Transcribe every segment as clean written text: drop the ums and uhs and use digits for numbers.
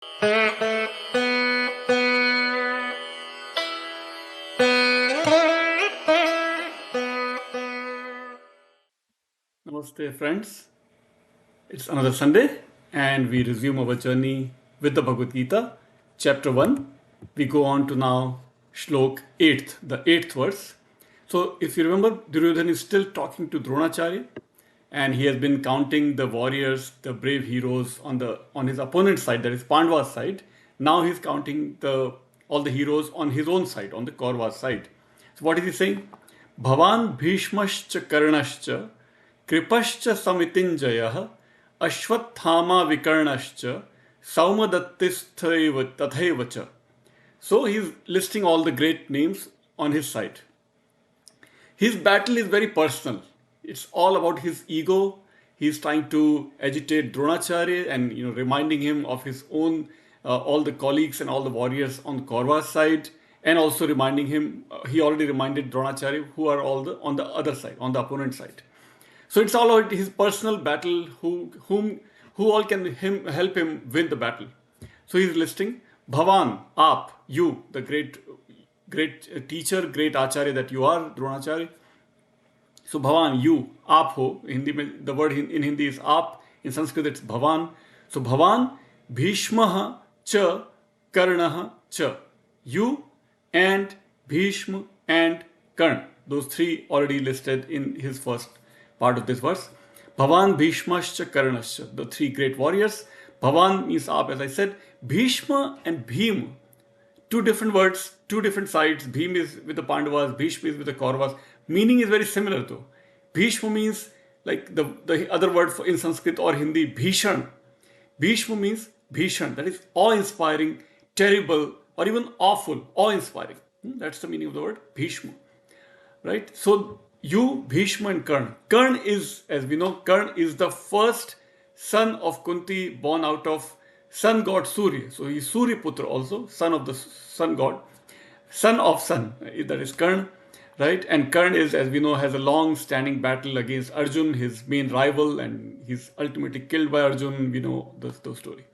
Namaste, friends. It's another Sunday, and we resume our journey with the Bhagavad Gita, chapter 1. We go on to now Shlok 8th, the 8th verse. So, if you remember, Duryodhana is still talking to Dronacharya, and he has been counting the warriors, the brave heroes on his opponent's side, that is Pandava's side. Now he's counting all the heroes on his own side, on the Kaurava's side. So, what is he saying? Bhavan Bhishmascha Karnascha Kripascha Samitinjayah Ashwathama Vikarnascha Saumadattisthaiva Tathaivacha. So he's listing all the great names on his side. His battle is very personal. It's all about his ego. He's trying to agitate Dronacharya and reminding him of his own all the colleagues and all the warriors on Kaurava's side, and also reminding him. He already reminded Dronacharya who are all on the other side, on the opponent side. So it's all about his personal battle, who all can help him win the battle. So he's listing Bhavan, Aap, you, the great teacher, great Acharya that you are, Dronacharya. So Bhavan, you, Aap ho. Hindi the word in Hindi is Aap. In Sanskrit it's Bhavan. So Bhavan, Bhishmaha cha, Karnaha cha. You and Bhishma and Karna. Those three already listed in his first part of this verse. Bhavan, Bhishmascha, Karnascha, the three great warriors. Bhavan means Aap, as I said. Bhishma and Bhim, two different words, two different sides. Bhim is with the Pandavas, Bhishma is with the Kauravas. Meaning is very similar though. Bhishma means like the other word in Sanskrit or Hindi, Bhishan. Bhishma means Bhishan, that is awe-inspiring, terrible, or even awful, awe-inspiring. That's the meaning of the word Bhishma. Right? So you, Bhishma and Karna. Karna is, as we know, Karna is the first son of Kunti, born out of sun god Surya. So he is Surya Putra also, son of the sun god, son of sun, that is Karna. Right? And Karna is, as we know, has a long-standing battle against Arjun, his main rival, and he's ultimately killed by Arjun. We know the story.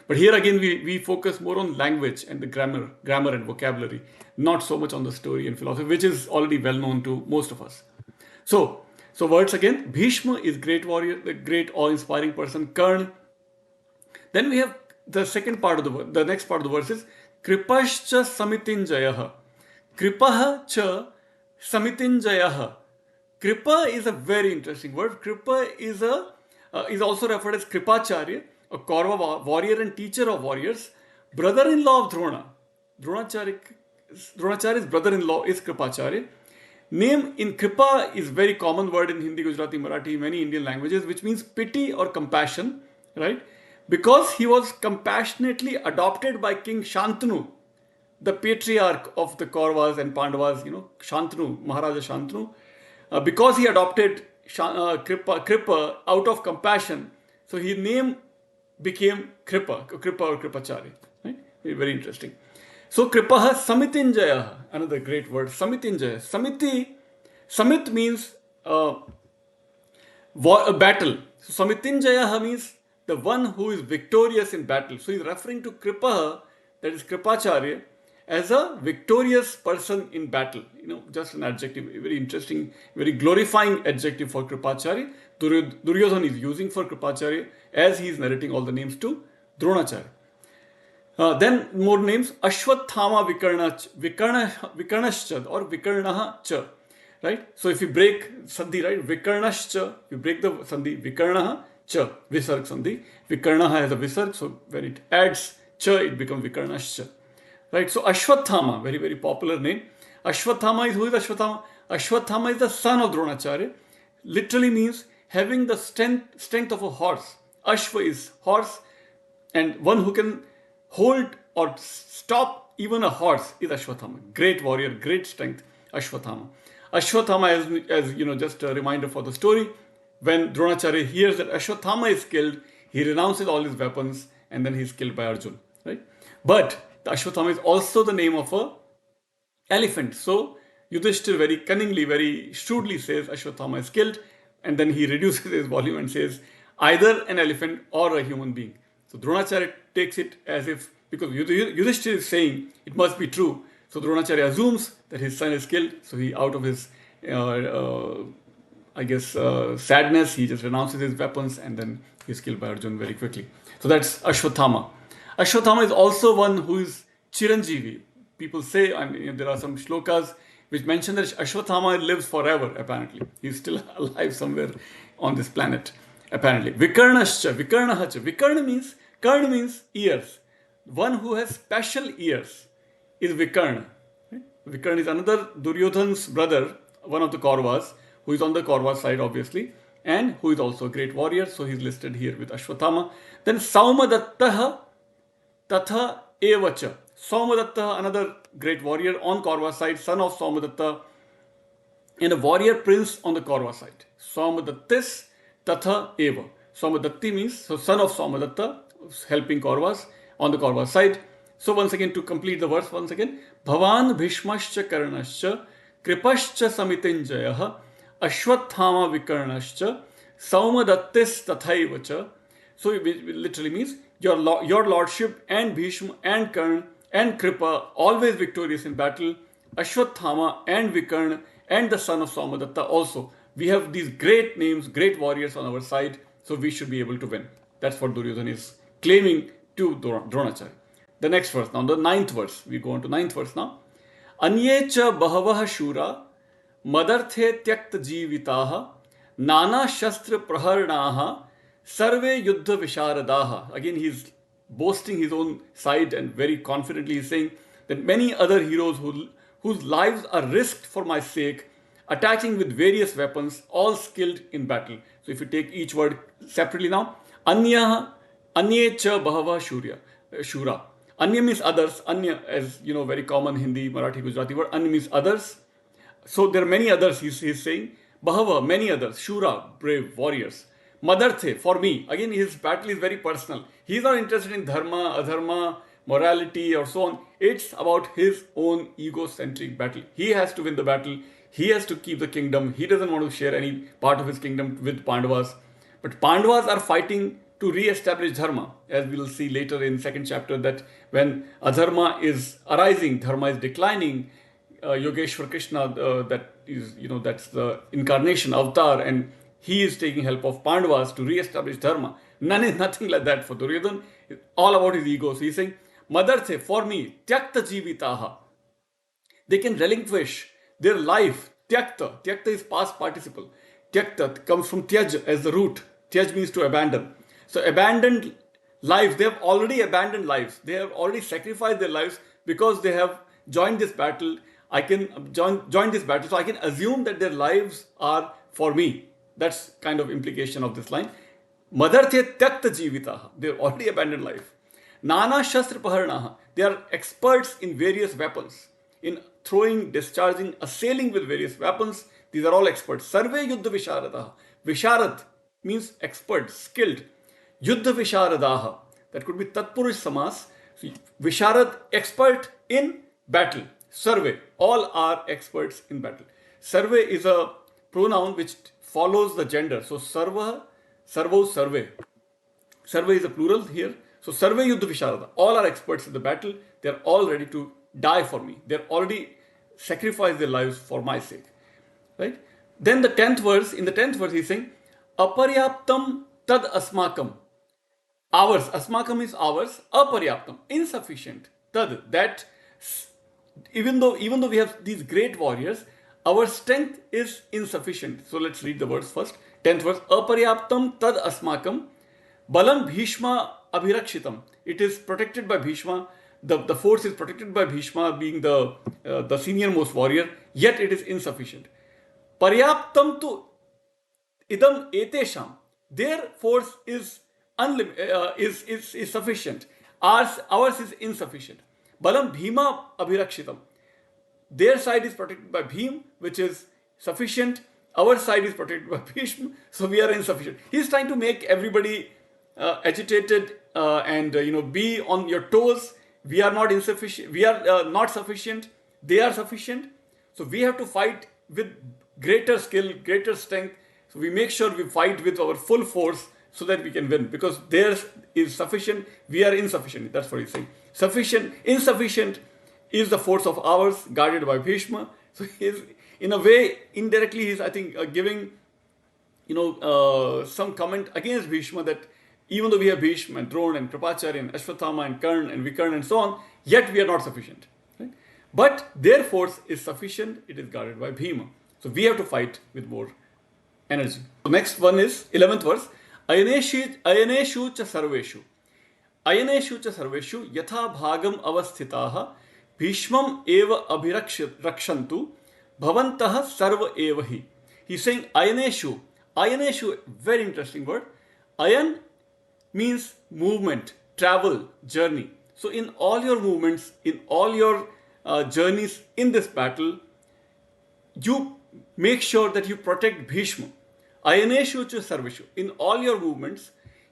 But here again, we focus more on language and the grammar and vocabulary, not so much on the story and philosophy, which is already well known to most of us. So words again, Bhishma is great warrior, the great awe-inspiring person, Karna. Then we have the second part of the word, the next part of the verse is Kripascha Samitinjayah. Kripaha cha Samitinjayah. Kripa is a very interesting word. Kripa is also referred as Kripacharya, a Kaurava warrior and teacher of warriors, brother-in-law of Drona. Dronacharya's brother-in-law is Kripacharya. Name in Kripa is very common word in Hindi, Gujarati, Marathi, many Indian languages, which means pity or compassion, right? Because he was compassionately adopted by King Shantanu, the patriarch of the Kauravas and Pandavas, Shantanu, Maharaja Shantanu. Because he adopted Kripa out of compassion, so his name became Kripa or Kripacharya. Right? Very interesting. So Kripaha Samitinjaya, another great word, Samitinjaya. Samit means a battle. So Samitinjaya means the one who is victorious in battle. So he's referring to Kripaha, that is Kripacharya, as a victorious person in battle. Just an adjective, very interesting, very glorifying adjective for Kripacharya. Duryodhana is using for Kripacharya as he is narrating all the names to Dronacharya. Then more names, Ashwathama Vikarnascha or Vikarnaha cha. Right? So if you break Sandhi, right, Vikarnascha, you break the Sandhi, Vikarnaha cha, Visarg Sandhi. Vikarnaha has a Visarg, so when it adds cha, it becomes Vikarnascha. Right? So Ashwathama, very, very popular name. Ashwathama is, who is Ashwathama? Ashwathama is the son of Dronacharya. Literally means having the strength of a horse. Ashwa is horse, and one who can hold or stop even a horse is Ashwathama. Great warrior, great strength, Ashwathama. Ashwathama, as just a reminder for the story, when Dronacharya hears that Ashwathama is killed, he renounces all his weapons and then he's killed by Arjun. Right? But the Ashwathama is also the name of a elephant. So Yudhishthir very cunningly, very shrewdly says Ashwathama is killed, and then he reduces his volume and says either an elephant or a human being. So Dronacharya takes it as if, because Yudhishthira is saying it must be true. So Dronacharya assumes that his son is killed. So he, out of his, sadness, he just renounces his weapons and then he's killed by Arjun very quickly. So that's Ashwathama. Ashwathama is also one who is Chiranjeevi. People say, there are some shlokas which mention that Ashwathama lives forever, apparently. He's still alive somewhere on this planet, apparently. Vikarnascha, Vikarnahacha. Karna means ears. One who has special ears is Vikarna. Vikarna is another Duryodhan's brother, one of the Kauravas, who is on the Kaurava side, obviously, and who is also a great warrior. So he's listed here with Ashwathama. Then Saumadattaha Tatha Evacha. Saumadatta, another great warrior on Kaurava side, son of Saumadatta, and a warrior prince on the Kaurava side. Saumadattis Tatha Eva. Saumadatti means, so son of Saumadatta, helping Kauravas on the Kaurava side. So once again, to complete the verse, once again, Bhavan Bhishmascha Karnascha Kripascha Samitinjayaha Ashwathama Vikarnascha Saumadattis Tathaivacha. So it literally means your lordship and Bhishma and Karna and Kripa, always victorious in battle, Ashwathama and Vikarna and the son of Saumadatta also. We have these great names, great warriors on our side, so we should be able to win. That's what Duryodhana is claiming to Dronacharya. The next verse now, the 9th verse. We go on to 9th verse now. Anyecha bahavaha shura madarthe tyakta jivitaha nana shastra praharnaha sarve yuddha visharadaha. Again, he's boasting his own side and very confidently he's saying that many other heroes whose lives are risked for my sake, attacking with various weapons, all skilled in battle. So if you take each word separately now, Anya cha bahava shura. Anya means others. Anya, as you know, very common Hindi, Marathi, Gujarati word. Anya means others. So there are many others, he's saying. Bahava, many others. Shura, brave warriors. Madarthe, for me. Again, his battle is very personal. He's not interested in dharma, adharma, morality or so on. It's about his own egocentric battle. He has to win the battle. He has to keep the kingdom. He doesn't want to share any part of his kingdom with Pandavas. But Pandavas are fighting to re-establish dharma, as we will see later in 2nd chapter, that when adharma is arising, dharma is declining. Yogeshwar Krishna, that is, that's the incarnation, avatar, and he is taking help of Pandavas to re-establish dharma. Nothing like that for Duryodhana. It's all about his ego. So he's saying, Madarthe, for me, tyakta jivitaha. They can relinquish their life. Tyakta is past participle. Tyakta comes from tyaj as the root. Tyaj means to abandon. So abandoned lives, they have already abandoned lives. They have already sacrificed their lives because they have joined this battle. I can join this battle, so I can assume that their lives are for me. That's kind of implication of this line. Madarthe tyakta jivitaha. They have already abandoned life. Nana shastra paharnaha. They are experts in various weapons. In throwing, discharging, assailing with various weapons. These are all experts. Sarve yuddha visharadaha. Visharad means expert, skilled. Yuddha visharadaha. That could be tatpurush samas. So, visharad, expert in battle. Sarve, all are experts in battle. Sarve is a pronoun which follows the gender. So sarva, sarvo, sarve. Sarve is a plural here. So sarve yuddha visharada. All are experts in the battle. They are all ready to die for me. They are already sacrificed their lives for my sake. Right? Then the 10th verse, in the 10th verse he's saying, Aparyaptam tad asmakam. Ours, asmakam is ours, aparyaptam, insufficient. Tad, that even though we have these great warriors, our strength is insufficient. So let's read the verse first. 10th verse, aparyaptam tad asmakam, balam bhishma abhirakshitam. It is protected by Bhishma. The force is protected by Bhishma, being the senior most warrior, yet it is insufficient. Paryaptam tu idam etesham. Their force is sufficient. Ours is insufficient. Balam bhima abhirakshitam. Their side is protected by Bhim, which is sufficient. Our side is protected by Bhishma, so we are insufficient. He's trying to make everybody agitated and be on your toes. We are not insufficient. We are not sufficient. They are sufficient. So we have to fight with greater skill, greater strength. So we make sure we fight with our full force so that we can win, because theirs is sufficient, we are insufficient. That's what he's saying. Insufficient is the force of ours, guarded by Bhishma. So he's, in a way, indirectly, he's, I think, giving, some comment against Bhishma, that even though we have Bhishma and Drona and Kripacharya and Ashwatthama and Karna and Vikarna and so on, yet we are not sufficient. Right? But their force is sufficient, it is guarded by Bhima. So we have to fight with more energy. The next one is 11th verse. Ayaneshu cha sarveshu. Ayaneshu cha sarveshu yatha bhagam avasthitaha bhishmam eva abhirakshantu bhavantah sarva eva hi. He's saying ayaneshu. Ayaneshu, very interesting word. Ayan means movement, travel, journey. So in all your movements, in all your journeys in this battle, you make sure that you protect Bhishma. Ayaneshu cha sarveshu. In all your movements,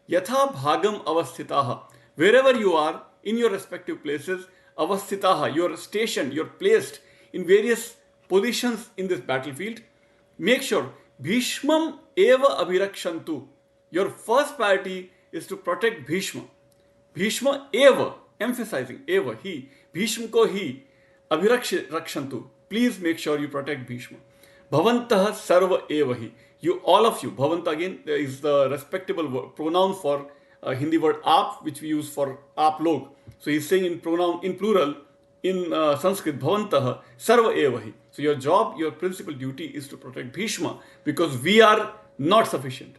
yatha bhagam avasthitaha. Wherever you are, in your respective places, avasthitaha, you are stationed, you are placed in various positions in this battlefield. Make sure Bhishmam eva abhirakshantu. Your first priority is to protect Bhishma. Bhishma eva, emphasizing eva, he. Bhishma ko he. Abhirakshantu. Please make sure you protect Bhishma. Bhavantah sarva eva hi. You, all of you. Bhavanta again is the respectable pronoun for Hindi word aap, which we use for aap log. So he's saying in pronoun, in plural, in Sanskrit, bhavantah sarva eva hi. So your job, your principal duty is to protect Bhishma, because we are not sufficient.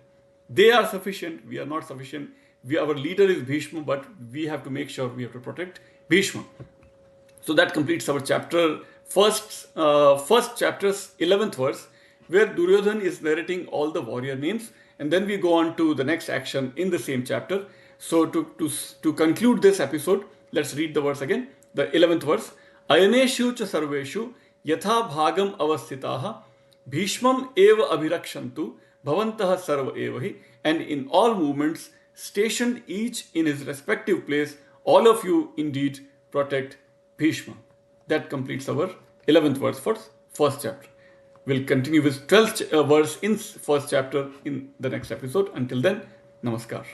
They are sufficient, we are not sufficient. Our leader is Bhishma, but we have to make sure we have to protect Bhishma. So that completes our chapter, first chapter's 11th verse, where Duryodhan is narrating all the warrior names, and then we go on to the next action in the same chapter. So to conclude this episode, let's read the verse again, the 11th verse. Ayaneshu cha sarveshu yatha bhagam avasthitaha bhishmam eva abhirakshantu bhavantah sarva eva hi. And in all movements, stationed each in his respective place, all of you indeed protect Bhishma. That completes our 11th verse for first chapter. We'll continue with 12th verse in first chapter in the next episode. Until then, namaskar.